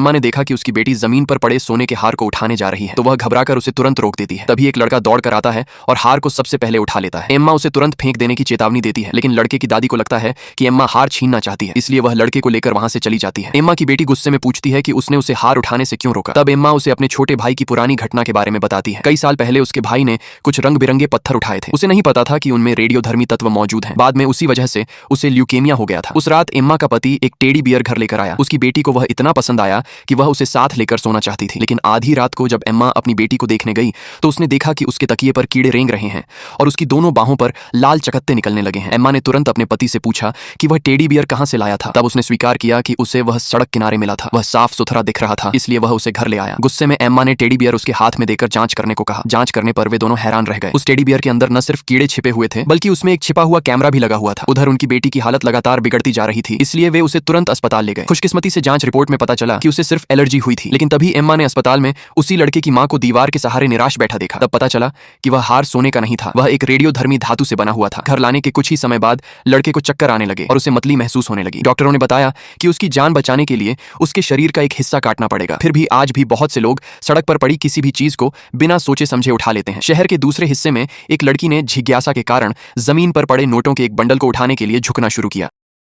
Emma ने देखा कि उसकी बेटी जमीन पर पड़े सोने के हार को उठाने जा रही है, तो वह घबराकर उसे तुरंत रोक देती है। तभी एक लड़का दौड़ कर आता है और हार को सबसे पहले उठा लेता है। एम्मा उसे तुरंत फेंक देने की चेतावनी देती है, लेकिन लड़के की दादी को लगता है कि एम्मा हार छीनना चाहती है, इसलिए वह लड़के को लेकर वहां से चली जाती है। एम्मा की बेटी गुस्से में पूछती है कि उसने उसे हार उठाने से क्यों रोका। तब एम्मा उसे अपने छोटे भाई की पुरानी घटना के बारे में बताती है। कई साल पहले उसके भाई ने कुछ रंग बिरंगे पत्थर उठाए थे। उसे नहीं पता था कि उनमें रेडियोधर्मी तत्व मौजूद हैं। बाद में उसी वजह से उसे ल्यूकेमिया हो गया था। उस रात एम्मा का पति एक टेडी बियर घर लेकर आया। उसकी बेटी को वह इतना पसंद आया कि वह उसे साथ लेकर सोना चाहती थी, लेकिन आधी रात को जब एम्मा अपनी बेटी को देखने गई तो उसने देखा कि उसके तकिए पर कीड़े रेंग रहे हैं और उसकी दोनों बाहों पर लाल चकत्ते निकलने लगे हैं। एम्मा ने तुरंत अपने पति से पूछा कि वह टेडी बियर कहां से लाया था। तब उसने स्वीकार किया कि उसे वह सड़क किनारे मिला था। वह साफ सुथरा दिख रहा था, इसलिए वह उसे घर ले आया। गुस्से में एम्मा ने टेडी बियर उसके हाथ में देकर जांच करने को कहा। जांच करने पर वे दोनों हैरान रह गए। उस टेडी बियर के अंदर न सिर्फ कीड़े छिपे हुए थे, बल्कि उसमें एक छिपा हुआ कैमरा भी लगा हुआ था। उधर उनकी बेटी की हालत लगातार बिगड़ती जा रही थी, इसलिए वे उसे तुरंत अस्पताल ले गए। खुशकिस्मती से जांच रिपोर्ट में पता चला कि उसे सिर्फ एलर्जी हुई थी, लेकिन तभी एम्मा ने अस्पताल में उसी लड़के की मां को दीवार के सहारे निराश बैठा देखा। तब पता चला कि वह हार सोने का नहीं था, वह एक रेडियोधर्मी धातु से बना हुआ था। घर लाने के कुछ ही समय बाद लड़के को चक्कर आने लगे और उसे मतली महसूस होने लगी। डॉक्टरों ने बताया कि उसकी जान बचाने के लिए उसके शरीर का एक हिस्सा काटना पड़ेगा। फिर भी आज भी बहुत से लोग सड़क पर पड़ी किसी भी चीज को बिना सोचे समझे उठा लेते हैं। शहर के दूसरे हिस्से में एक लड़की ने जिज्ञासा के कारण जमीन पर पड़े नोटों के एक बंडल को उठाने के लिए झुकना शुरू किया।